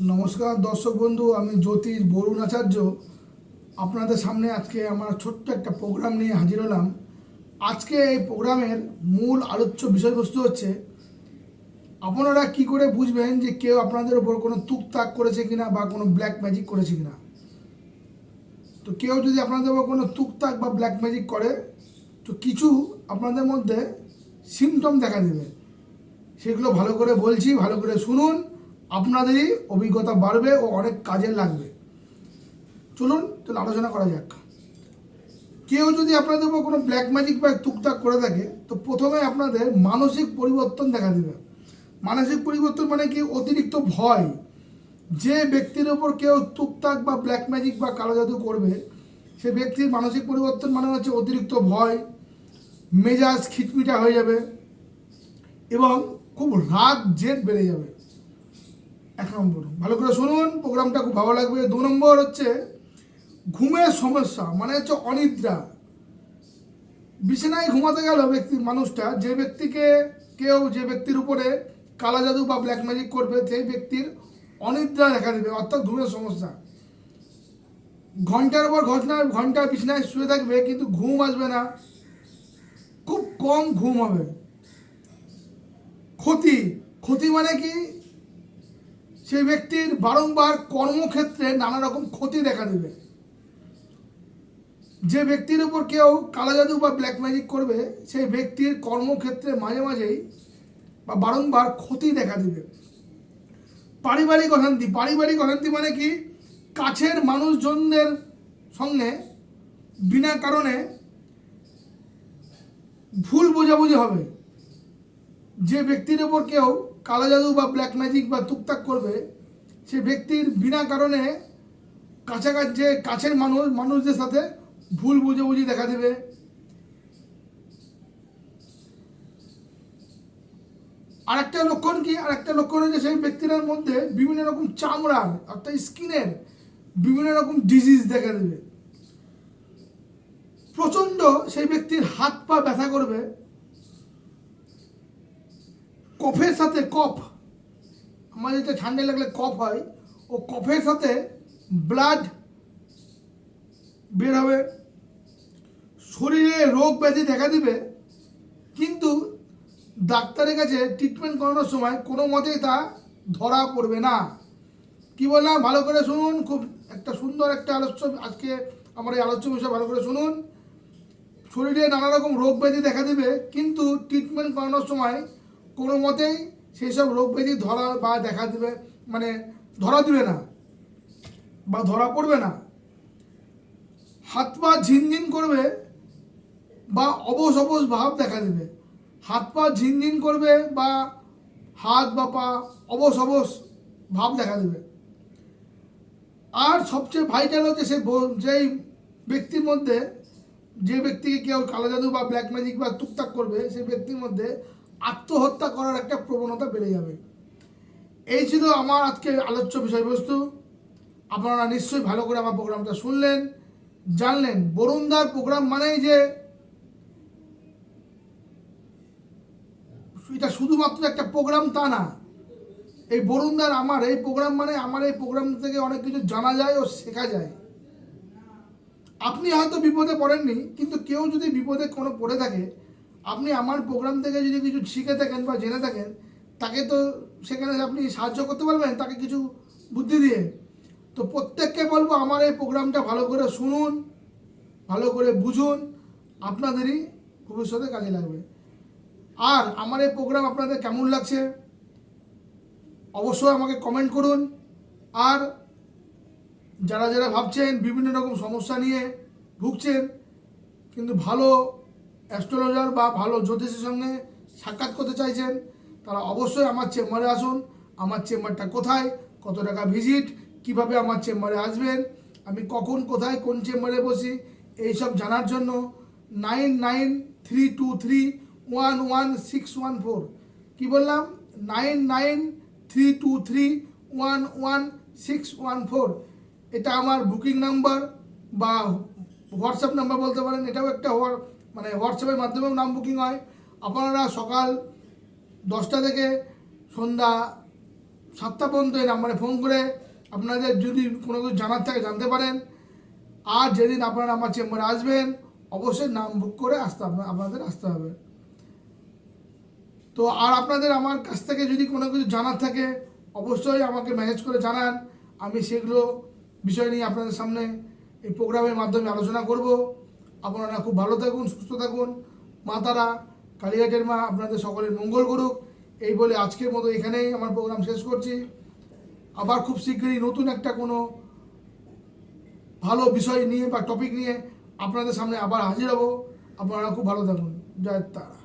নমস্কার দর্শক বন্ধু, আমি জ্যোতিষ বরুণ আচার্য আপনাদের সামনে আজকে আমার ছোট্ট একটা প্রোগ্রাম নিয়ে হাজির হলাম। আজকে এই প্রোগ্রামের মূল আলোচ্য বিষয়বস্তু হচ্ছে আপনারা কি করে বুঝবেন যে কেউ আপনাদের ওপর কোনো তুকতাক করেছে কিনা বা কোনো ব্ল্যাক ম্যাজিক করেছে কিনা। তো কেউ যদি আপনাদের ওপর কোনো তুকতাক বা ব্ল্যাক ম্যাজিক করে, তো কিছু আপনাদের মধ্যে সিমটম দেখা দেবে। সেগুলো ভালো করে বলছি, ভালো করে শুনুন, আপনাদেরই অভিজ্ঞতা বাড়বে ও অনেক কাজে লাগবে। চলুন তাহলে আলোচনা করা যাক। কেউ যদি আপনাদের উপর কোনো ব্ল্যাক ম্যাজিক বা তুকতাক করে থাকে, তো প্রথমে আপনাদের মানসিক পরিবর্তন দেখা দেবে। মানসিক পরিবর্তন মানে কি? অতিরিক্ত ভয়। যে ব্যক্তির ওপর কেউ তুকতাক বা ব্ল্যাক ম্যাজিক বা কালো জাদু করবে, সে ব্যক্তির মানসিক পরিবর্তন মানে হচ্ছে অতিরিক্ত ভয়, মেজাজ খিটমিটা হয়ে যাবে এবং খুব রাগ জেদ বেড়ে যাবে। এক নম্বর, ভালো করে শুনুন, প্রোগ্রামটা খুব ভালো লাগবে। 2 নম্বর হচ্ছে ঘুমের সমস্যা, মানে হচ্ছে অনিদ্রা। বিছানায় ঘুমাতে গেল মানুষটা, যে ব্যক্তির উপরে কালা জাদু বা ব্ল্যাক ম্যাজিক করবে, সেই ব্যক্তির অনিদ্রা দেখা দেবে, অর্থাৎ ঘুমের সমস্যা। ঘন্টার পর ঘন্টা বিছানায় শুয়ে থাকবে, কিন্তু ঘুম আসবে না, খুব কম ঘুম হবে। ক্ষতি, ক্ষতি মানে কি? সেই ব্যক্তির বারংবার কর্মক্ষেত্রে নানা রকম ক্ষতি দেখা দেবে। যে ব্যক্তির উপর কেউ কালা জাদু বা ব্ল্যাক ম্যাজিক করবে, সেই ব্যক্তির কর্মক্ষেত্রে মাঝে মাঝেই বা বারংবার ক্ষতি দেখা দেবে। পারিবারিক অশান্তি, পারিবারিক অশান্তি মানে কি? কাছের মানুষজনদের সঙ্গে বিনা কারণে ভুল বোঝাবুঝি হবে। যে ব্যক্তির ওপর কেউ কালা জাদু বা ব্ল্যাক ম্যাজিক বা তুকতাক করবে, সে ব্যক্তির বিনা কারণে কাছের মানুষদের সাথে ভুল বুঝাবুঝি দেখা দেবে। আরেকটা লক্ষণ কি? আরেকটা লক্ষণ হচ্ছে সেই ব্যক্তির মধ্যে বিভিন্ন রকম চামড়ার, অর্থাৎ স্কিনের বিভিন্ন রকম ডিজিজ দেখা দেবে। প্রচণ্ড সেই ব্যক্তির হাত পা ব্যথা করবে। কফের সাথে আমাদের যেটা ঠান্ডা লাগলে কফ হয়, ও কফের সাথে ব্লাড বের হবে। শরীরে রোগ ব্যাধি দেখা দিবে, কিন্তু ডাক্তারের কাছে ট্রিটমেন্ট করানোর সময় কোনো মতেই তা ধরা পড়বে না। কি বললাম? ভালো করে শুনুন, খুব একটা সুন্দর একটা আলোচ্য, আজকে আমার এই আলোচ্য বিষয় ভালো করে শুনুন। শরীরে নানা রকম রোগ ব্যাধি দেখা দিবে, কিন্তু ট্রিটমেন্ট করানোর সময় কোনো মতেই সেই সব রোগ ব্যাধি ধরা বা দেখা দিবে, মানে ধরা দিবে না বা ধরা পড়বে না। হাত পা ঝিনঝিন করবে বা অবশ অবশ ভাব দেখা দেবে। হাত পা ঝিনঝিন করবে বা হাত বা পা অবশ অবশ ভাব দেখা দেবে। আর সবচেয়ে ভাইটাল হচ্ছে যেই ব্যক্তির মধ্যে, যে ব্যক্তিকে কেউ কালো জাদু বা ব্ল্যাক ম্যাজিক বা তুকতাক করবে, সেই ব্যক্তির মধ্যে আত্মহত্যা করার একটা প্রবণতা বেড়ে যাবে। এই ছিল আমার আজকে আলোচ্য বিষয়বস্তু। আপনারা নিশ্চয়ই ভালো করে আমার প্রোগ্রামটা শুনলেন, জানলেন। বরুণদার প্রোগ্রাম মানেই যে এটা শুধুমাত্র একটা প্রোগ্রাম তা না। এই বরুণদার আমার এই প্রোগ্রাম মানে আমার এই প্রোগ্রাম থেকে অনেক কিছু জানা যায় ও শেখা যায়। আপনি হয়তো বিপদে পড়েননি, কিন্তু কেউ যদি বিপদে কোনো পড়ে থাকে, আপনি আমার প্রোগ্রাম থেকে যদি কিছু শিখে থাকেন বা জেনে থাকেন, তাকে তো সেখানে আপনি সাহায্য করতে পারবেন, তাকে কিছু বুদ্ধি দিয়ে। তো প্রত্যেককে বলবো, আমার এই প্রোগ্রামটা ভালো করে শুনুন, ভালো করে বুঝুন, আপনাদেরই ভবিষ্যতে কাজে লাগবে। আর আমার এই প্রোগ্রাম আপনাদের কেমন লাগছে অবশ্যই আমাকে কমেন্ট করুন। আর যারা যারা ভাবছেন বিভিন্ন রকম সমস্যা নিয়ে ভুগছেন, কিন্তু ভালো অ্যাস্ট্রোলজার বা ভালো জ্যোতিষের সঙ্গে সাক্ষাৎ করতে চাইছেন, তারা অবশ্যই আমার চেম্বারে আসুন। আমার চেম্বারটা কোথায়, কত টাকা ভিজিট, কিভাবে আমার চেম্বারে আসবেন, আমি কখন কোথায় কোন চেম্বারে বসি, এইসব জানার জন্য 9932311614। কি বললাম? 9932311614। এটা আমার বুকিং নাম্বার বা হোয়াটসঅ্যাপ নাম্বার বলতে পারেন। এটাও একটা হোয়াটসঅ্যাপের মাধ্যমেও নাম বুকিং হয়। আপনারা সকাল 10টা থেকে সন্ধ্যা 7টা পর্যন্ত এই নাম্বারে ফোন করে আপনাদের যদি কোনো কিছু জানার থাকে জানতে পারেন। আর যেদিন আপনারা আমার চেম্বারে আসবেন অবশ্যই নাম বুক করে আপনাদের আসতে হবে। তো আর আপনাদের আমার কাছ থেকে যদি কোনো কিছু জানার থাকে অবশ্যই আমাকে মেসেজ করে জানান, আমি সেগুলো বিষয় নিয়ে আপনাদের সামনে এই প্রোগ্রামের মাধ্যমে আলোচনা করব। আপনারা খুব ভালো থাকুন, সুস্থ থাকুন। মা তারা, কালীঘাটের মা আপনাদের সকলের মঙ্গল করুক। এই বলে আজকের মতো এখানেই আমার প্রোগ্রাম শেষ করছি। আবার খুব শীঘ্রই নতুন একটা কোনো ভালো বিষয় নিয়ে বা টপিক নিয়ে আপনাদের সামনে আবার হাজির হব। আপনারা খুব ভালো থাকুন। জয় তারা।